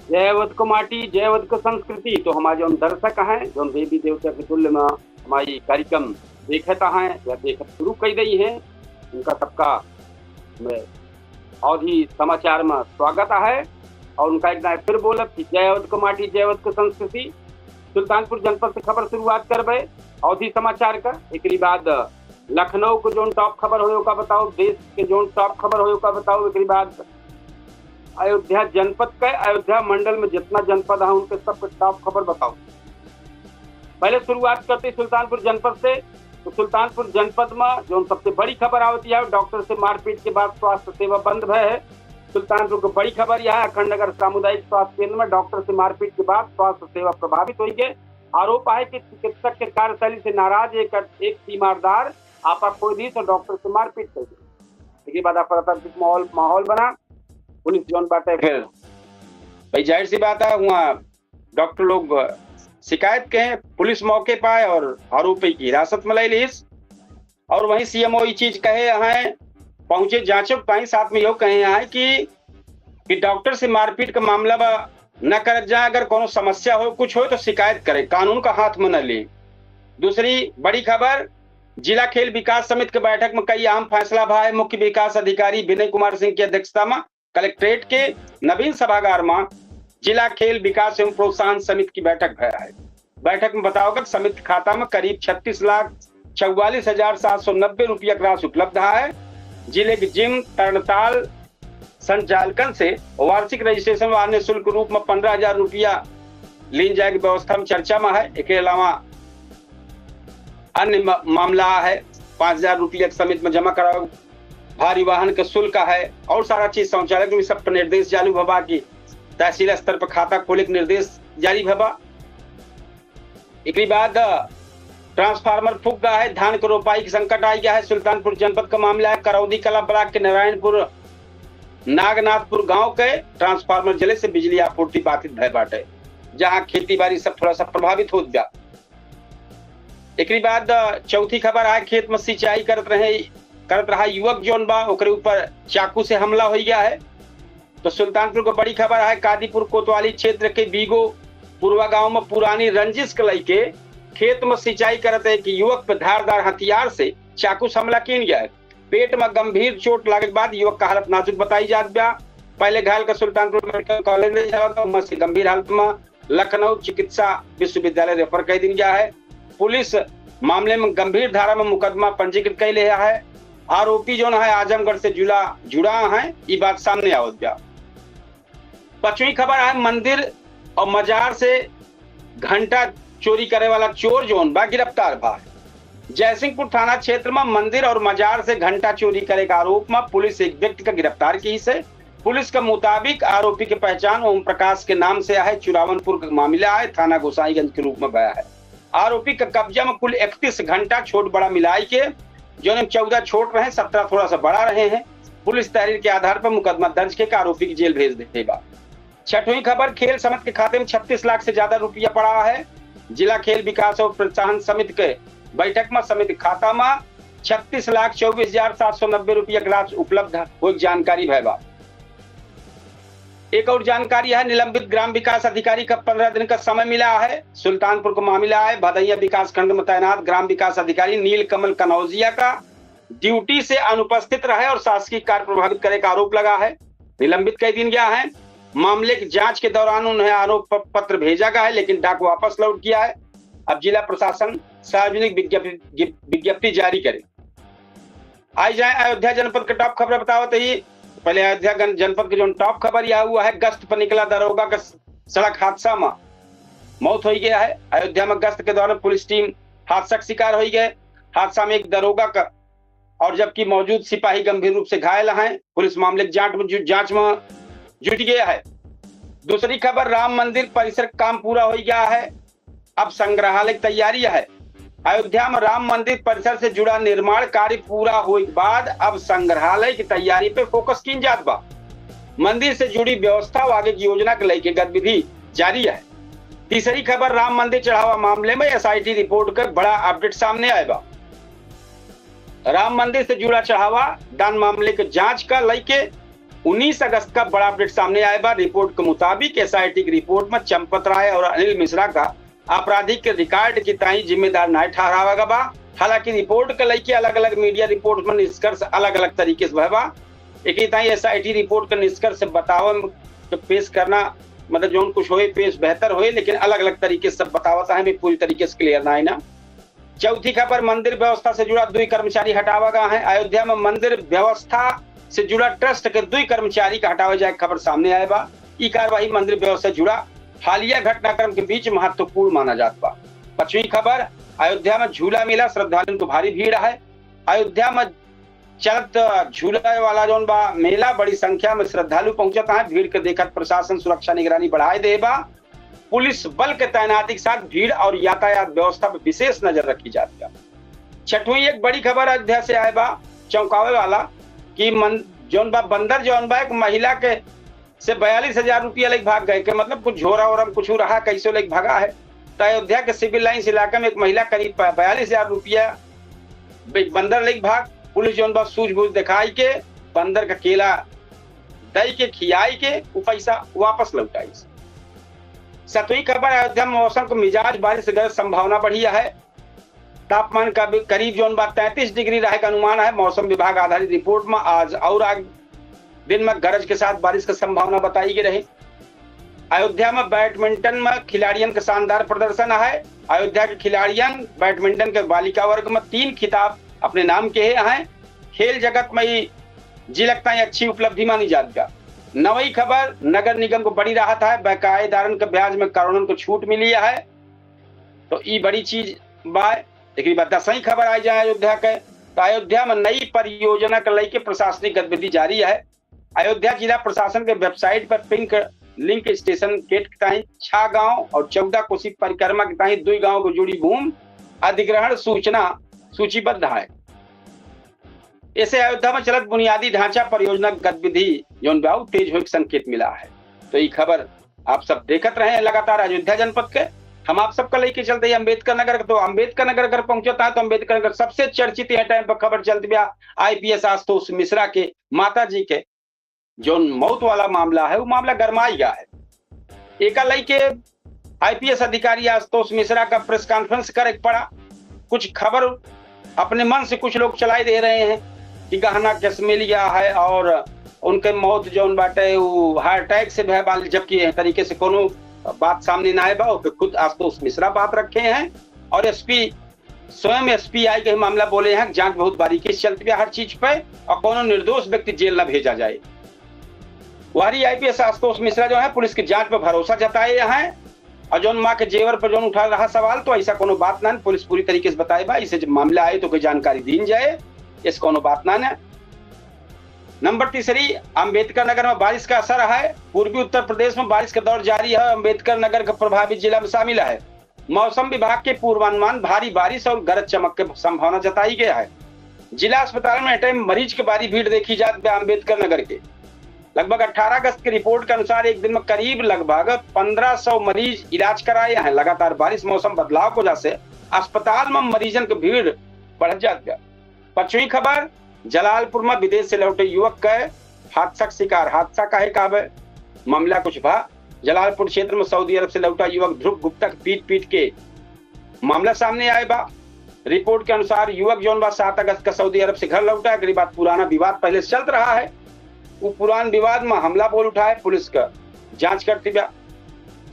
जयवत को माटी जयवत को संस्कृति। तो हमारे जो दर्शक हैं जो देवी देवता के तुल्य में हमारी कार्यक्रम देखता हैं या देखत शुरू कर दी है, उनका सबका मैं और ही समाचार में स्वागत है। और उनका एक बार फिर बोलब कि जयवत को माटी जयवत को संस्कृति। सुल्तानपुर जनपद से खबर शुरुआत करबे अवधि समाचार का। एक बाद लखनऊ को जो टॉप खबर हो का बताओ, देश के जो टॉप खबर हो का बताओ। एक बाद अयोध्या जनपद का, अयोध्या मंडल में जितना जनपद है उनके सब टॉप खबर बताओ। पहले शुरुआत करते सुल्तानपुर जनपद से। तो सुल्तानपुर जनपद में जो सबसे बड़ी खबर आवती है, डॉक्टर से मारपीट के बाद स्वास्थ्य सेवा बंद भय है। सुल्तानपुर को बड़ी खबर यह है, अखंड नगर सामुदायिक स्वास्थ्य केंद्र में डॉक्टर से मारपीट के बाद स्वास्थ्य सेवा प्रभावित हुई है। आरोप है कि चिकित्सक के कार्यशैली से नाराज एक तीमारदार आपा खोई दी तो डॉक्टर से मारपीट कर दी। इसके बाद अप्राकृतिक माहौल बना। पुलिस जोन बाटे फिर भाई जाहिर सी बात है, वहाँ डॉक्टर लोग शिकायत के हैं, पुलिस मौके पाए और आरोपी की हिरासत में ले ली। और वहीं सीएमओ ये चीज कहे हैं, पहुंचे जांचक पाई साथ में यो कहे हैं कि डॉक्टर से मारपीट का मामला न कर जाए, अगर कोनो समस्या हो कुछ हो तो शिकायत करे, कानून का हाथ में न ले। दूसरी बड़ी खबर, जिला खेल विकास समिति की बैठक में कई अहम फैसला भा है। मुख्य विकास अधिकारी विनय कुमार सिंह की अध्यक्षता में कलेक्ट्रेट के नवीन सभागार में जिला खेल विकास एवं प्रोत्साहन समिति की बैठक भया है। बैठक में बताओ समिति खाता में करीब 36,44,790 रुपया की राशि उपलब्ध है। जिले के जिम तरणताल संचालकन से वार्षिक रजिस्ट्रेशन व अन्य शुल्क रूप में 15,000 रुपया ली जाएगी व्यवस्था में चर्चा में है। इसके अलावा अन्य मामला है 5,000 रुपया समिति में जमा कराओ, भारी वाहन का शुल्क है और सारा चीज संचालक में सब पर निर्देश जारी भबा की तहसील स्तर पर खाता खोले के निर्देश जारी भबा। एक बाद ट्रांसफार्मर फूक गया है, धान को रोपाई की संकट आई गया है। सुल्तानपुर जनपद का मामला है, करौदी कला ब्लॉक के नारायणपुर नागनाथपुर गांव के ट्रांसफार्मर जले से बिजली आपूर्ति बाधित भय बाटे, जहां खेती बाड़ी सब थोड़ा सा प्रभावित हो गया। एक बाद चौथी खबर है, खेत में सिंचाई करत रहा युवक जोन बा ओकरे ऊपर चाकू से हमला हो गया है। तो सुल्तानपुर को बड़ी खबर है, कादीपुर कोतवाली क्षेत्र के बीगो पूर्वा गांव में पुरानी रंजिश के लइके खेत में सिंचाई करते है कि युवक पर धारदार हथियार से चाकू से हमला किन गया है। पेट में गंभीर चोट लगे के बाद युवक का हालत नाजुक बताई जात बा। पहले घायल का सुल्तानपुर मेडिकल कॉलेज में गंभीर हालत में लखनऊ चिकित्सा विश्वविद्यालय रेफर कर दिया गया है। पुलिस मामले में गंभीर धारा में मुकदमा पंजीकृत कर लिया है। आरोपी जो है आजमगढ़ से जुड़ा है, ये बात सामने आवत गया। पचवी खबर है, मंदिर और मजार से घंटा चोरी करे वाला चोर जोन बा गिरफ्तार बा। जयसिंहपुर थाना क्षेत्र में मंदिर और मजार से घंटा चोरी करे के आरोप में पुलिस एक व्यक्ति का गिरफ्तार की है। पुलिस के मुताबिक आरोपी की पहचान ओम प्रकाश के नाम से है। चुरावनपुर का मामला है, थाना गोसाईगंज के रूप में बया है। आरोपी का कब्जा में कुल 31 घंटा छोट बड़ा मिलाई के जो 14 छोट रहे, 17 थोड़ा सा बड़ा रहे हैं। पुलिस तहरीर के आधार पर मुकदमा दर्ज के आरोपी की जेल भेज देगा। छठवीं खबर, खेल समिति के खाते में 36 लाख से ज्यादा रुपया पड़ा है। जिला खेल विकास और प्रोत्साहन समिति के बैठक में समिति खाता में 36,24,790 रुपया की राशि उपलब्ध हो जानकारी भैया। एक और जानकारी है, निलंबित ग्राम विकास अधिकारी का 15 दिन का समय मिला है। सुल्तानपुर को मामला है, भदैया विकास खंड में तैनात ग्राम विकास अधिकारी नील कमल कनौजिया का ड्यूटी से अनुपस्थित रहे और शासकीय कार्य प्रभावित करे का आरोप लगा है, निलंबित कर दिया गया है। मामले की जांच के दौरान उन्हें आरोप पत्र भेजा गया है, लेकिन डाक वापस लौट किया है। अब जिला प्रशासन सार्वजनिक विज्ञप्ति जारी करे। आई जाए अयोध्या जनपद का टॉप खबर बताओ तो ही पहले अयोध्या जनपद के जो टॉप खबर यह हुआ है, गश्त पर निकला दरोगा का सड़क हादसा में मौत हो गया है। अयोध्या में गश्त के दौरान पुलिस टीम हादसा का शिकार हो गए। हादसा में एक दरोगा का और जबकि मौजूद सिपाही गंभीर रूप से घायल हैं। पुलिस मामले की जांच में जुट गया है। दूसरी खबर, राम मंदिर परिसर का काम पूरा हो गया है, अब संग्रहालय की तैयारी है। अयोध्या में राम मंदिर परिसर से जुड़ा निर्माण कार्य पूरा होने के बाद अब संग्रहालय की तैयारी पे फोकस की जात बा। मंदिर से जुड़ी व्यवस्था और आगे की योजना के लेके गतिविधि जारी है। तीसरी खबर, राम मंदिर चढ़ावा मामले में एसआईटी रिपोर्ट का बड़ा अपडेट सामने आएगा। राम मंदिर से जुड़ा चढ़ावा दान मामले के जांच का लेके 19 अगस्त का बड़ा अपडेट सामने आया बा। रिपोर्ट के मुताबिक एसआईटी की रिपोर्ट में चंपत राय और अनिल मिश्रा का आपराधिक के रिकॉर्ड की ताई जिम्मेदार न ठहरावा बा। हालांकि रिपोर्ट के लेके अलग अलग मीडिया रिपोर्ट में निष्कर्ष अलग अलग तरीके से बा। एक एसआईटी रिपोर्ट का निष्कर्ष बताव पेश करना मतलब जो कुछ होए पेश बेहतर होए, लेकिन अलग अलग तरीके से बतावता है पूरी तरीके से क्लियर ना है ना। चौथी खबर, मंदिर व्यवस्था से जुड़ा 2 कर्मचारी हटावा गया है। अयोध्या में मंदिर व्यवस्था से जुड़ा ट्रस्ट के 2 कर्मचारी का हटावे जाए खबर सामने आए बा। ई कार्यवाही मंदिर व्यवस्था से जुड़ा हालिया घटनाक्रम के बीच महत्वपूर्ण माना जाता बा। 5वीं खबर, अयोध्या में झूला मेला, श्रद्धालुओं को भारी भीड़ है। अयोध्या में चलत झूला वाला जो बा मेला बड़ी संख्या में श्रद्धालु पहुंचता है। भीड़ के देखकर प्रशासन सुरक्षा निगरानी बढ़ाए दे बा। पुलिस बल के तैनाती के साथ भीड़ और यातायात व्यवस्था पर विशेष नजर रखी जाती है। 6वीं एक बड़ी खबर अयोध्या से आए बा चौंकावे वाला कि जौन बा बंदर जौन बा एक महिला के से 42,000 रुपया लेके भाग गए के मतलब कुछ झोरा ओरम कुछ रहा कैसे लेके भागा है। तो अयोध्या के सिविल लाइन्स इलाके में एक महिला करीब 42,000 रुपया बंदर लेके भाग। पुलिस जौन बा सूझबूझ दिखाई के बंदर का केला दई के खियाई के वो पैसा वापस लौटाई। 7वीं खबर, अयोध्या में मौसम को मिजाज बारिश की संभावना बढ़ी है। तापमान का भी करीब जो 33 डिग्री रहे का अनुमान है। मौसम विभाग आधारित रिपोर्ट में आज और दिन में गरज के साथ बारिश की संभावना बताई गई रही। अयोध्या में बैडमिंटन में खिलाड़ियों का शानदार प्रदर्शन है। अयोध्या के खिलाड़ियों बैडमिंटन के बालिका वर्ग में 3 खिताब अपने नाम के हैं। खेल जगत में ही जी लगता है अच्छी उपलब्धि मानी जाती है। 9वीं खबर, नगर निगम को बड़ी राहत है। बकायेदारन के ब्याज में करोड़ों को छूट मिली है, तो ये बड़ी चीज बा। लेकिन 10वीं खबर आ जाए अयोध्या के, तो अयोध्या में नई परियोजना के लेके प्रशासनिक गतिविधि जारी है। अयोध्या जिला प्रशासन के वेबसाइट पर पिंक लिंक स्टेशन गेट के ताई 6 गांव और 14 कोसी परिक्रमा के ताई 2 गांव को जुड़ी भूमि अधिग्रहण सूचना सूचीबद्ध है। ऐसे अयोध्या में चलत बुनियादी ढांचा परियोजना गतिविधि जो तेज होने संकेत मिला है। तो ये खबर आप सब देखते रहे लगातार अयोध्या जनपद के। हम आप सबका लेके चलते हैं अम्बेडकर नगर। तो अम्बेडकर नगर अगर पहुंचता है तो अम्बेडकर नगर सबसे चर्चित है टाइम पर खबर चलती है आईपीएस आशुतोष मिश्रा के माता जी के जो मौत वाला मामला है वो मामला गरमाई गया है। एक लेके आईपीएस अधिकारी आशुतोष मिश्रा का प्रेस कॉन्फ्रेंस करे पड़ा। कुछ खबर अपने मन से कुछ लोग चलाई दे रहे हैं कि गहना केस मिल गया है और उनके मौत जो बाटे वो हार्ट अटैक से भय, जबकि तरीके से कोनो बात सामने ना आए बा। खुद आशुतोष मिश्रा बात रखे हैं और एसपी स्वयं एसपीआई के मामला बोले हैं जांच बहुत बारीकी से चलती है हर चीज पे और कोनो निर्दोष व्यक्ति जेल न भेजा जाए। वही आईपीएस आशुतोष मिश्रा जो है पुलिस की जांच पर भरोसा जताए हैं और जो माँ के जेवर पर जो उठा रहा सवाल तो ऐसा कोनो बात ना, पुलिस पूरी तरीके से बताए बा। इसे जब मामला आए तो कोई जानकारी दी जाए, इस कोनो बात ना है। नंबर 3, अम्बेडकर नगर में बारिश का असर है। पूर्वी उत्तर प्रदेश में बारिश का दौर जारी है। अम्बेडकर नगर का प्रभावित जिला में शामिल है। मौसम विभाग के पूर्वानुमान भारी बारिश और गरज चमक की संभावना जताई गया है। जिला अस्पताल में टाइम मरीज के भारी भीड़ देखी जाती है। अम्बेडकर नगर के लगभग 18 अगस्त की रिपोर्ट के अनुसार एक दिन में करीब लगभग 1500 मरीज इलाज कराए हैं। लगातार बारिश मौसम बदलाव की वजह से अस्पताल में मरीजन की भीड़ बढ़ जाती है। 5वीं खबर, जलालपुर में विदेश से लौटे युवक का हादसा शिकार। हादसा का है काबे मामला कुछ भा। जलालपुर क्षेत्र में सऊदी अरब से लौटा युवक ध्रुव गुप्ता पीट के मामला सामने आए बा। रिपोर्ट के अनुसार युवक जौन बा 7 अगस्त का सऊदी अरब से घर लौटा है। करीब पुराना विवाद पहले से चल रहा है, वो पुरान विवाद में हमला बोल उठा है। पुलिस का जांच करती है।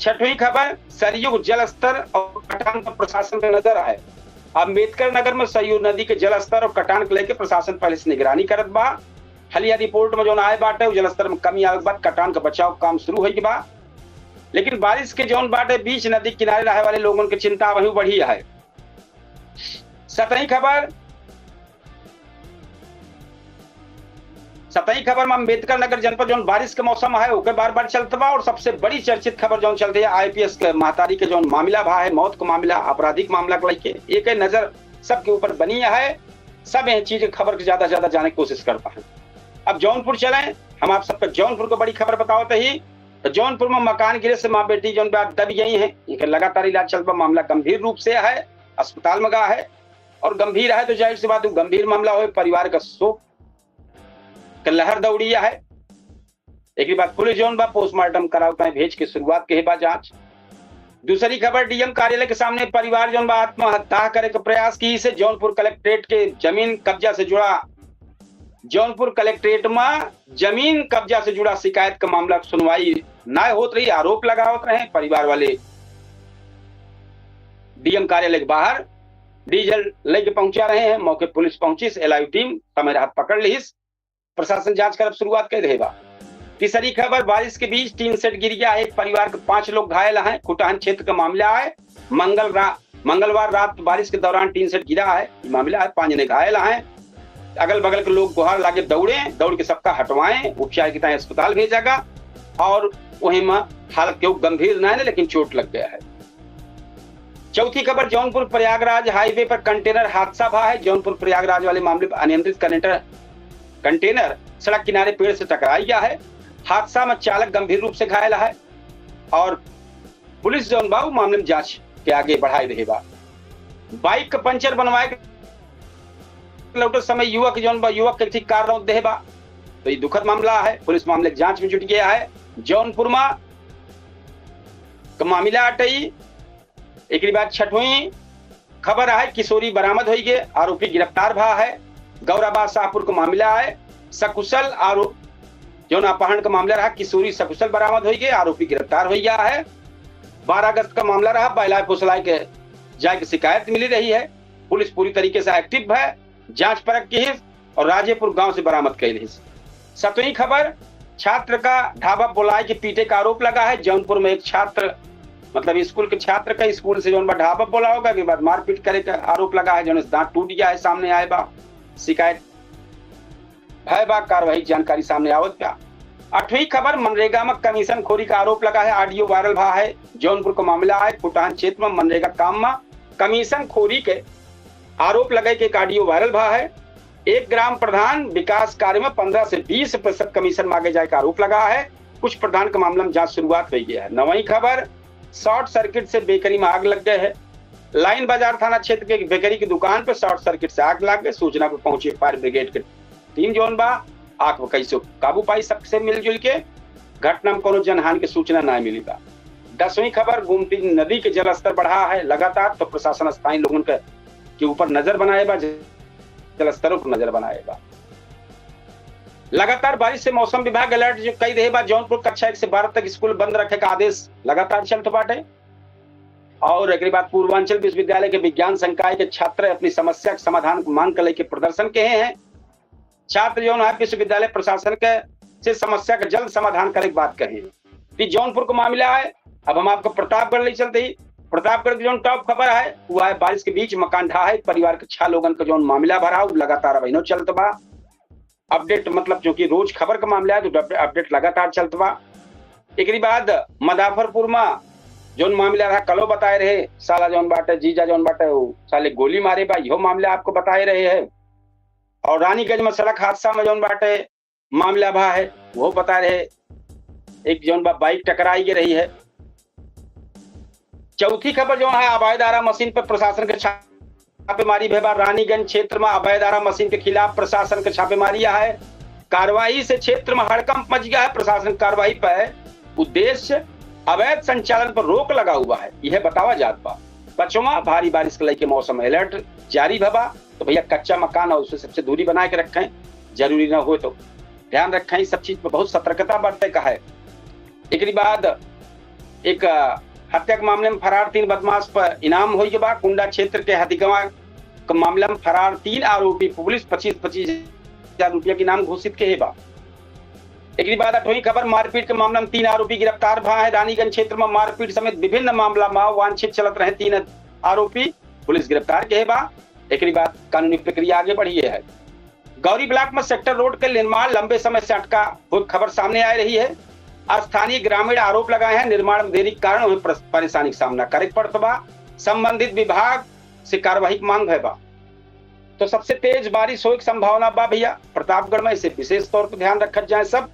6वीं खबर, सरयू जल स्तर और कटान पर प्रशासन की नजर है। अम्बेडकर नगर में सरयू नदी के जल स्तर और कटान को लेकर प्रशासन पहले से निगरानी करत बा। हालिया रिपोर्ट में जो आए बाटे जल स्तर में कमी आवे के बाद कटान का बचाव काम शुरू हो गया बा। लेकिन बारिश के जौन बाटे बीच नदी किनारे रहे वाले लोगों की चिंता वही बढ़ी है। 7वीं खबर में अम्बेडकर नगर जनपद जो बारिश के मौसम है ओके बार बार चलता बा। और सबसे बड़ी चर्चित खबर जो चलती है आईपीएस के महतारी के जो मामला भा है, मौत का मामला, आपराधिक मामला को लेके एक नजर सबके ऊपर बनी है। सब यह चीज खबर के ज्यादा जाने की कोशिश करता है। अब जौनपुर चले, हम आप सबको जौनपुर को बड़ी खबर बताते ही। तो जौनपुर में मकान गिरे से माँ बेटी जो दब गई है, इनका लगातार इलाज चलता। मामला गंभीर रूप से है, अस्पताल में गया है और गंभीर है तो जाहिर सी बात गंभीर मामला हो, परिवार का शोक लहर दौड़िया है। एक बात पुलिस जोन बा पोस्टमार्टम कराओ कहीं भेज के शुरुआत के बा जांच। दूसरी खबर डीएम कार्यालय के सामने परिवार जोन बा आत्महत्या करे के प्रयास की से जौनपुर कलेक्ट्रेट के जमीन कब्जा से जुड़ा जौनपुर कलेक्ट्रेट में जमीन कब्जा से जुड़ा शिकायत का मामला सुनवाई न होत रही, आरोप लगावत रहे परिवार वाले। डीएम कार्यालय के बाहर डीजल लेके पहुंचा रहे हैं, मौके पुलिस पहुंची, एलआईयू टीम समय राहत पकड़ ली, प्रशासन जांच कर शुरुआत कर देगा। तीसरी खबर बारिश के बीच टीन सेट गिर गया, एक परिवार के 5 लोग घायल हैं, कुटान क्षेत्र का मामला है। मंगलवार रात बारिश के दौरान टीन सेट गिरा है, मामला है, 5 जने घायल हैं। अगल बगल के लोग गुहार लागे दौड़ के सबका हटवाएं, उपचार के तहत अस्पताल भेजा और वहीं में हालत क्यों गंभीर न है लेकिन चोट लग गया है। चौथी खबर जौनपुर प्रयागराज हाईवे पर कंटेनर हादसा हुआ है। जौनपुर प्रयागराज वाले मामले पर अनियंत्रित कंटेनर सड़क किनारे पेड़ से टकरा गया है। हादसा में चालक गंभीर रूप से घायल है और पुलिस जौन बाबू मामले में जांच के आगे बढ़ाई रहेगा। बाइक का पंचर बनवाए लौटे समय युवक के ठीक कार रौंद देबा, तो ये दुखद मामला है। पुलिस मामले की जांच में जुट गया है। जौनपुर में मामला अटई। एक बाद छठवीं खबर है किशोरी बरामद हो गए, आरोपी गिरफ्तार भा है। गौराबाद शाहपुर का मामला है, सकुशल आरोप जौन अपहरण का मामला रहा, किशोरी सकुशल बरामद हो गए, आरोपी गिरफ्तार हो गया है। 12 अगस्त का मामला रहा, बहलाए फुसलाए के जाए की शिकायत मिली रही है। पुलिस पूरी तरीके से एक्टिव है, जांच परख की है और राजेपुर गांव से बरामद कैल है। 7वीं खबर छात्र का ढाबा बुलाए के पीटे का आरोप लगा है। जौनपुर में एक छात्र मतलब स्कूल के छात्र का स्कूल से जो ढाबा बोला होगा के बाद मारपीट करे का आरोप लगा है, जो दांत टूट गया है, सामने आए बा शिकायत है बा, कार्रवाई जानकारी सामने आवत बा। 8वीं खबर मनरेगा में कमीशन खोरी का आरोप लगा है, ऑडियो वायरल भा है। जौनपुर का मामला है, कुटान क्षेत्र में मनरेगा काम में कमीशन खोरी के आरोप लगे के एक ऑडियो वायरल भा है। एक ग्राम प्रधान विकास कार्य में 15 से 20% कमीशन मांगे जाए का आरोप लगा है। कुछ प्रधान के मामले में जांच शुरुआत हो गया है। 9वीं खबर शॉर्ट सर्किट से बेकरी में आग लग गए है। लाइन बाजार थाना क्षेत्र के बेकरी की दुकान पर शॉर्ट सर्किट से आग लग गई। सूचना पर पहुंची फायर ब्रिगेड के टीम जोन बा आग को कैसे काबू पाई, सबसे मिलजुल के। घटना में कोनो जनहानि की सूचना नहीं मिली बा। 10वीं खबर गोमती नदी के जलस्तर बढ़ा है लगातार, तो प्रशासन स्थानीय लोगों के ऊपर नजर बनाएगा, जलस्तरों पर नजर बनाएगा। लगातार बारिश से मौसम विभाग अलर्ट जो कई रहे बा। जौनपुर कक्षा 1 से 12 तक स्कूल बंद रखे का आदेश लगातार चलते बाटे। और एक बाद पूर्वांचल विश्वविद्यालय के विज्ञान संकाय के छात्र अपनी समस्या के समाधान को मांग कर लेके प्रदर्शन के हैं। छात्र जो है विश्वविद्यालय प्रशासन के से समस्या का जल्द समाधान करे की बात कहे। जौनपुर का मामला है, अब हम आपको प्रतापगढ़ ले चलते ही। प्रतापगढ़ की जो टॉप खबर है वो है बारिश के बीच मकान ढहा है, परिवार के 6 लोगन का जो मामला भरा लगातार अब इनो चलत बा। अपडेट मतलब जो कि रोज खबर का मामला है तो अपडेट लगातार चलत बा। एक बाद मदाफरपुर में जो मामला रहा कलो बताए रहे, साला जौन बाटे जीजा जौन बाटे वो साले गोली मारे बा, यो मामला आपको बताए रहे है। और रानीगंज में सड़क हादसा में जौन बाटे मामला भा है वो बता रहे, एक जौन बाइक टकराई के रही है। चौथी खबर जो है अवैध आरा मशीन पर प्रशासन के छापेमारी भेबा। रानीगंज क्षेत्र में अवैध आरा मशीन के खिलाफ प्रशासन के छापेमारी है। कार्रवाई से क्षेत्र में हड़कंप मच गया है। प्रशासन कार्रवाई पर उद्देश्य अवैध संचालन पर रोक लगा हुआ है, यह बतावा जात बा। बचवा भारी बारिश के लेके मौसम अलर्ट जारी भबा, तो भैया कच्चा मकान और उससे सबसे दूरी बना के रखें, जरूरी ना हो तो ध्यान रखें। सब चीज पर बहुत सतर्कता बरते का है। एक बाद एक हत्या के मामले में फरार 3 बदमाश पर इनाम हो गया। कुंडा क्षेत्र के हथिगवा के मामले में फरार 3 आरोपी पुलिस 25-25 हजार रुपया के इनाम घोषित के बा। एक बाद 8वीं खबर मारपीट के मामले में 3 आरोपी गिरफ्तार भा है। रानीगंज क्षेत्र में मारपीट समेत विभिन्न मामला में वांछित चलत रहे 3 आरोपी पुलिस गिरफ्तार के बा। एक बाद कानूनी प्रक्रिया आगे बढ़ी है। गौरी ब्लॉक में सेक्टर रोड के निर्माण लंबे समय से अटका हुई खबर सामने आ रही है। स्थानीय ग्रामीण आरोप लगाए हैं निर्माण में देरी के कारण उन्हें परेशानी का सामना करे पड़ता बा। संबंधित विभाग से कार्रवाई की मांग है बा। तो सबसे तेज बारिश होने की संभावना बा भैया प्रतापगढ़ में, इसे विशेष तौर पर ध्यान रखा जाए। सब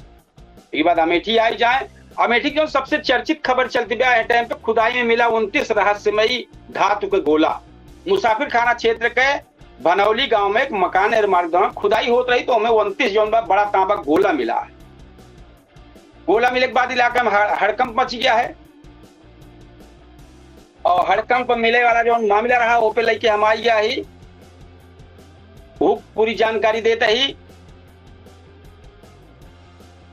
एक बाद अमेठी आई जाए। अमेठी की सबसे चर्चित खबर चलती है टाइम पे खुदाई में मिला 29 रहस्यमयी धातु के गोला। मुसाफिर खाना क्षेत्र के बनौली गांव में एक मकान निर्माण खुदाई होती रही तो हमें 29 जो बड़ा तांबा गोला मिला है। गोला मिले के बाद इलाका में हड़कंप मच गया है और हड़कंप मिले वाला जो मामला रहा वो पे लेके हम आई गया ही पूरी जानकारी देते ही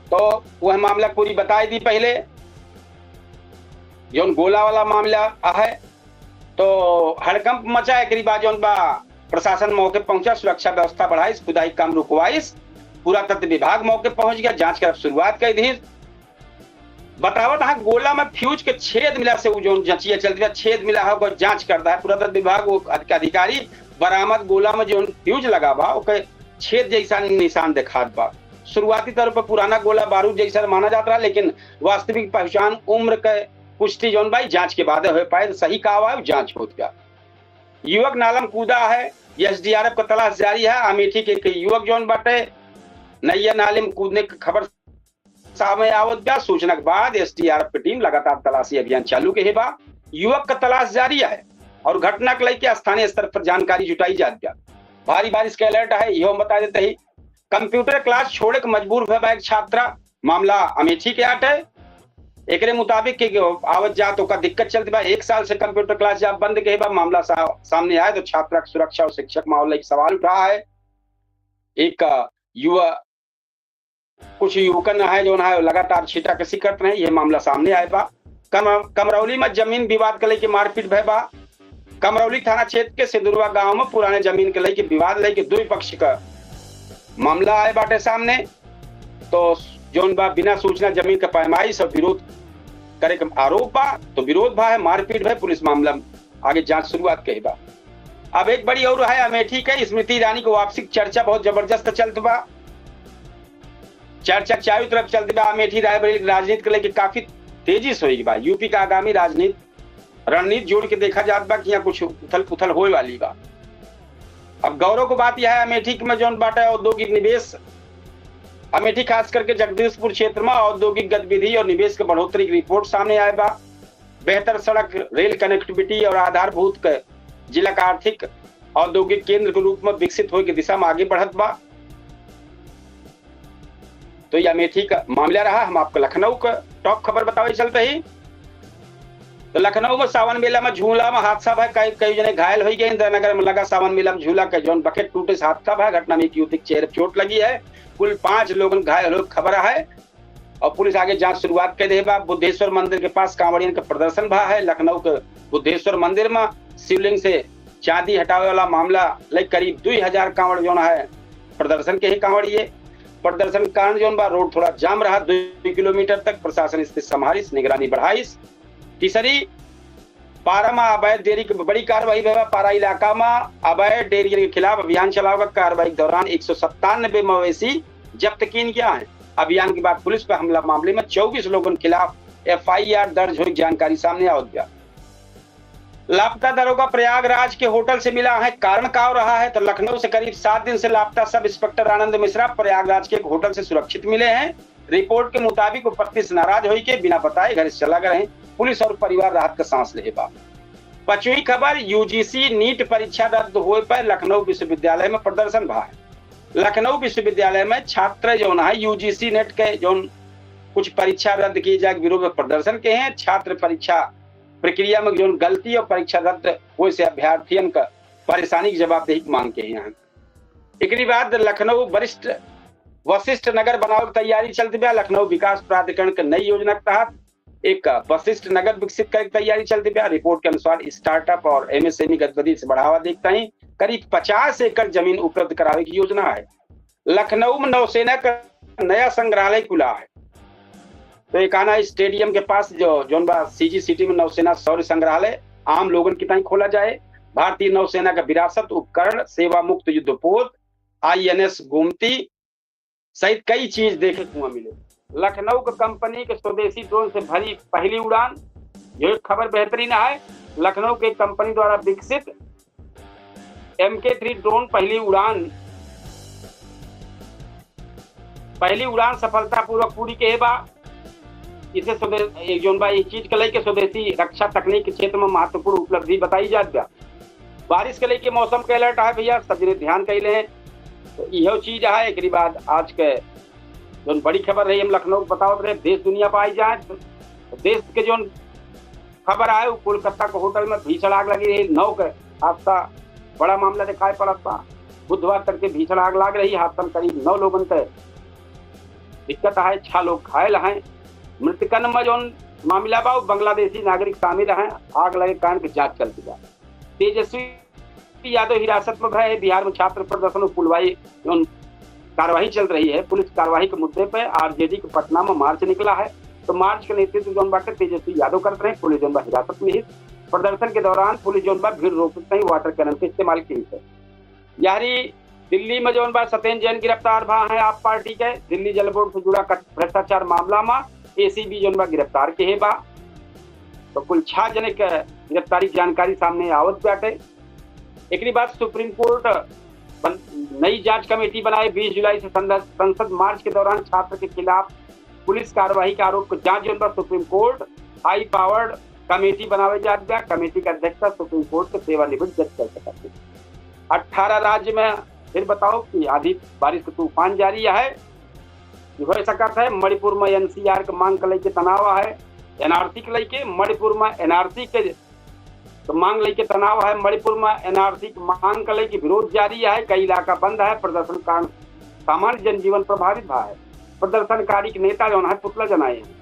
तो वह मामला पूरी बताई दी पहले जो गोला वाला मामला है। तो हड़कंप मचा एक बाद जो प्रशासन मौके पहुंचा, सुरक्षा व्यवस्था बढ़ाई, खुदाई काम रुकवाइस, पुरातत्व विभाग मौके पहुंच गया, जांच कर शुरुआत कर दी। बतावत हाँ गोला में फ्यूज के छेद मिला से जो जचिया चलती है, छेद मिला है जांच करता है पुरातत्व विभाग। वो अधिकारी बरामद गोला में जो फ्यूज लगा बा ओके छेद जैसा निशान दिखात बा। शुरुआती तौर पर पुराना गोला बारूद जैसा माना जाता रहा, लेकिन वास्तविक पहचान उम्र के पुष्टि जो भाई जांच के बाद हो पाए। सही कहा हुआ है, जांच हो गया। युवक नालम कूदा है, एसडीआरएफ का तलाश जारी है। अमेठी के युवक जौन बाटे नैया नाले में कूदने की खबर सामने आवत गया। सूचना के बाद एसडीआरएफ की टीम लगातार तलाशी अभियान चालू के बा। युवक का तलाश जारी है और घटना के लेकर स्थानीय स्तर पर जानकारी जुटाई जात गया। भारी बारिश का अलर्ट है, यह बता देते ही कंप्यूटर क्लास छोड़े के मजबूर हुआ एक छात्रा। मामला अमेठी के आट है। एक मुताबिक आवत जात का दिक्कत चलती बा। 1 साल से कंप्यूटर क्लास जब बंद के बाद मामला सामने आया तो छात्रा की सुरक्षा और शिक्षक मामले सवाल उठा है। एक युवा कुछ युवकन है जो है लगातार छीटा कसी करते रहे, यह मामला सामने आया बा। कमरौली में जमीन विवाद के लेके मारपीट भय बा। कमरौली थाना क्षेत्र के सिंदुरवा गांव में पुराने जमीन के लेके विवाद लेके दो पक्ष का मामला आए बाटे सामने। तो जोन बा बिना सूचना जमीन का पैमाइश और विरोध करे का आरोप बा, तो विरोध बा है, मारपीट भय, पुलिस मामला आगे जांच शुरुआत कही बा। अब एक बड़ी और है अमेठी के स्मृति ईरानी को वापसी चर्चा बहुत जबरदस्त चलत बा। चर्चा चारों तरफ चलती बा। अमेठी रायबरेली राजनीति के लेके काफी तेजी से होगी बा। यूपी का आगामी राजनीति रणनीति जोड़ के देखा जाता बा कि यहाँ कुछ उथल पुथल होए वाली बा। अब गौरव की बात यह है अमेठी में जौन बाटा औद्योगिक निवेश, अमेठी खास करके जगदीशपुर क्षेत्र में औद्योगिक गतिविधि और निवेश के बढ़ोतरी की रिपोर्ट सामने आए बा। बेहतर सड़क, रेल कनेक्टिविटी और आधारभूत के जिला का आर्थिक औद्योगिक केंद्र के रूप में विकसित होने की दिशा में आगे बढ़त बा। तो यह अमेठी का मामला रहा। हम आपको लखनऊ का टॉप खबर बतावे चलते ही। तो लखनऊ में सावन मेला में झूला में हादसा भाई, कई जने घायल हो गए। इंदिरानगर में लगा सावन मेला में झूला का जौन बकेट टूटे से हादसा भाई। घटना में एक युवती चेहरे चोट लगी है। कुल 5 लोग घायल हो खबर है और पुलिस आगे जांच शुरुआत कर दे बा। बुद्धेश्वर मंदिर के पास कांवड़ियन का प्रदर्शन भा है। लखनऊ के बुद्धेश्वर मंदिर में शिवलिंग से चांदी हटावे वाला मामला लेकर करीब 2000 कांवड़ जो है प्रदर्शन के ही कांवड़िए। प्रदर्शन के कारण जो रोड थोड़ा जाम रहा 2 किलोमीटर तक। प्रशासन स्थिति संभालिस, निगरानी बढ़ाइस। तीसरी पारा में अवैध डेयरी की बड़ी कार्रवाई हुआ। पारा इलाका में अवैध डेयरी के खिलाफ अभियान चलावा। कार्रवाई के दौरान 197 मवेशी जब्त किए गया है। अभियान के बाद पुलिस पर हमला मामले में 24 लोगों के खिलाफ FIR दर्ज हुई जानकारी सामने आ गया। लापता दरोगा प्रयागराज के होटल से मिला है। कारण क्या हो रहा है तो लखनऊ से करीब 7 दिन से लापता सब इंस्पेक्टर आनंद मिश्रा प्रयागराज के एक होटल से सुरक्षित मिले हैं। रिपोर्ट के मुताबिक उपस्थित नाराज होकर के बिना बताए घर से चला गए। पुलिस और परिवार राहत का सांस ले बा। 5वीं खबर, UGC नीट परीक्षा रद्द होने पर लखनऊ विश्वविद्यालय में प्रदर्शन भा है। लखनऊ विश्वविद्यालय में छात्र जो है UGC नेट के जो कुछ परीक्षा रद्द किए जाए विरोध में प्रदर्शन के हैं। छात्र परीक्षा प्रक्रिया में जो गलती और परीक्षा रद्द हो से अभ्यर्थियों का परेशानी की जवाबदेही मांग के हैं। एक बाद लखनऊ वशिष्ठ नगर बनावे की तैयारी चलती है। लखनऊ विकास प्राधिकरण की नई योजना के तहत एक वशिष्ठ नगर विकसित करने की तैयारी चलती है। रिपोर्ट के अनुसार स्टार्टअप और MSME गतिविधि से बढ़ावा देखता ही करीब 50 एकड़ जमीन उपलब्ध कराने की योजना है। लखनऊ में नौसेना का नया संग्रहालय खुला है। तो एकाना स्टेडियम के पास जो CG सिटी में नौसेना शौर्य संग्रहालय आम लोगों की तरह खोला जाए। भारतीय नौसेना का विरासत, उपकरण, सेवा मुक्त युद्धपोत, INS गोमती सहित कई चीज देखने को मिले। लखनऊ की कंपनी के स्वदेशी ड्रोन से भरी पहली उड़ान, यह खबर बेहतरीन है। लखनऊ के कंपनी द्वारा विकसित MK3 ड्रोन पहली उड़ान सफलतापूर्वक पूरी के बा। इसे इस चीज के लेके स्वदेशी रक्षा तकनीक के क्षेत्र में महत्वपूर्ण उपलब्धि बताई जाती है। बारिश के लेके मौसम के अलर्ट है भैया, सभी ने ध्यान कैले हैं। तो यह चीज है। एक बाद आज के जो बड़ी खबर रही हम लखनऊ बताओ रहे, देश दुनिया पर आई जाए तो देश के जो खबर आए वो कोलकाता के होटल में भीषण आग लगी रही, 9 के हादसा बड़ा मामला दिखाई पड़ा था। बुधवार तक के भीषण आग लग रही, हादसा में करीब 9 लोगों के दिक्कत है, 6 लोग घायल हैं। मृतकन में जो मामला बा बांग्लादेशी नागरिक शामिल हैं। आग लगे कारण की जांच चल रही है। तेजस्वी यादव हिरासत में है। बिहार में छात्र प्रदर्शन पुलवाई कार्रवाई चल रही है। पुलिस कार्रवाई के मुद्दे पर आरजेडी के पटना में मार्च निकला है, तो मार्च के नेतृत्व जोन बाटे तेजस्वी यादव करते हैं। पुलिस जोन हिरासत में ही प्रदर्शन के दौरान पुलिस जोन भीड़ रोकते ही वाटर कैनन के इस्तेमाल की है। यारी दिल्ली में जोन सत्येंद्र जैन गिरफ्तार भा है। आप पार्टी के दिल्ली जल बोर्ड से जुड़ा भ्रष्टाचार मामला में एसीबी जोन गिरफ्तार के है बा। तो कुल 6 जने के गिरफ्तारी जानकारी सामने आवत बाटे। एक बाद सुप्रीम कोर्ट नई जांच कमेटी बनाए। 20 जुलाई से संसद मार्च के दौरान छात्र के खिलाफ पुलिस कार्रवाई के आरोप को जांच zone supreme court high powered committee बनावे जा रहा। कमेटी का अध्यक्षता सुप्रीम कोर्ट के सेवानिवृत्त जज कर सकते। 18 राज्य में फिर बताओ कि आधी बारिश का तूफान जारी है। हो सकता है मणिपुर में एनसीआर के मांग के लेके तनाव है। एनआरसी के लेके मणिपुर में एनआरसी के तो मांग लेके तनाव है। मणिपुर में एनआरसी की मांग के लेके विरोध जारी है। कई इलाका बंद है। प्रदर्शन कारण सामान्य जनजीवन प्रभावित है। प्रदर्शनकारी के नेता जो है पुतला जनाए हैं।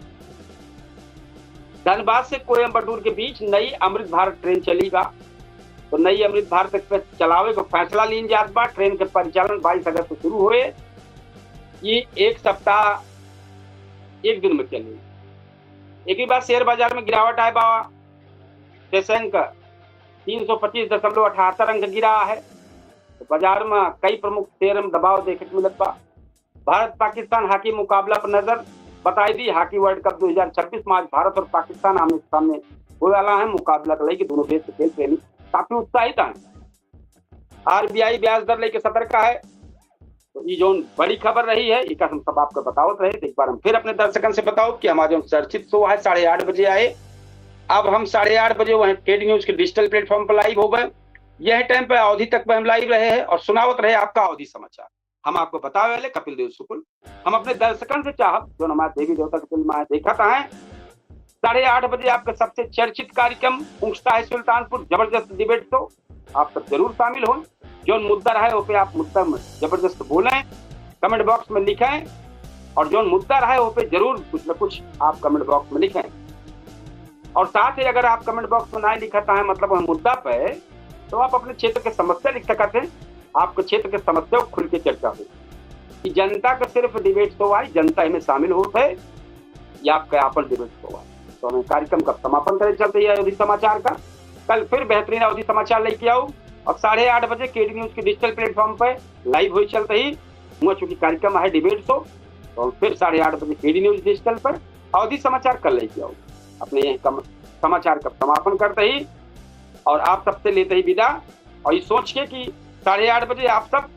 धनबाद से कोयम्बटूर के बीच नई अमृत भारत ट्रेन चलेगा। तो नई अमृत भारत एक्सप्रेस चलावे को फैसला लीन जात बा। ट्रेन के परिचालन 22 अगस्त से शुरू हुए। ये एक सप्ताह 1 दिन में चलेगी। एक ही बात शेयर बाजार में गिरावट आए बा। सेंसेक्स 325.78 अंक गिरा है। तो बाजार में कई प्रमुख शेयर में दबाव देखे को मिलत बा। भारत पाकिस्तान हॉकी मुकाबला पर नजर बताई दी। हॉकी वर्ल्ड कप 2026 में आज भारत और पाकिस्तान आमने सामने हो वाला है। मुकाबला के लेके दोनों देश के खेल प्रेमी काफी उत्साहित हैं। आरबीआई ब्याज दर लेके सतर्क है। तो ये जो बड़ी खबर रही है इसका हम सब आपको बतावत रहे। तो एक बार हम फिर अपने दर्शकों से बताओ कि हमारे जो चर्चित शो है 8:30 बजे आए। अब हम 8:30 बजे वह केडी न्यूज के डिजिटल प्लेटफॉर्म पर लाइव हो गए। यह टाइम पे अवधि तक पे हम लाइव रहे हैं और सुनावत रहे आपका अवधि समाचार। हम आपको बता वाले कपिल देव शुक्ल। हम अपने दर्शकों से चाहत जो हमारे देवी देवता की फिल्म है देखा था 8:30 बजे आपका सबसे चर्चित कार्यक्रम पूछता है सुल्तानपुर जबरदस्त डिबेट शो। आप सब जरूर शामिल हो। जो मुद्दा रहे वो पे आप मुद्दा में जबरदस्त बोलें, कमेंट बॉक्स में लिखें। और जो मुद्दा रहे वो पे जरूर कुछ न कुछ आप कमेंट बॉक्स में लिखें। और साथ ही अगर आप कमेंट बॉक्स में ना लिखता है मतलब मुद्दा पे, तो आप अपने क्षेत्र के समस्या लिख सकते हैं। आपके क्षेत्र के समस्या को खुल के चर्चा हो। जनता का सिर्फ डिबेट शो आई, जनता इसमें शामिल होते है या आपका आपन डिबेट शो आई। तो हमें कार्यक्रम का समापन करे चलते है अवधि समाचार का। कल फिर बेहतरीन अवधि समाचार लेके आओ और 8:30 बजे केडी न्यूज के डिजिटल प्लेटफॉर्म पर लाइव हो चलते ही हुआ। चूंकि कार्यक्रम है डिबेट शो, तो फिर 8:30 बजे केडी न्यूज डिजिटल पर अवधि समाचार कल लेके आओ। अपने समाचार का समापन करते ही और आप सबसे लेते ही विदा। और ये सोच के कि 8:30 बजे आप सब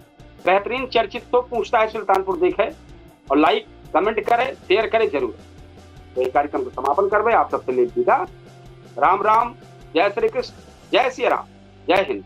बेहतरीन चर्चित शो पूछता है सुल्तानपुर देखे और लाइक कमेंट करें, शेयर करें जरूर। तो ये कार्यक्रम को समापन करवे। आप सबसे ले विदा। राम राम, जय श्री कृष्ण, जय श्री राम, जय हिंद।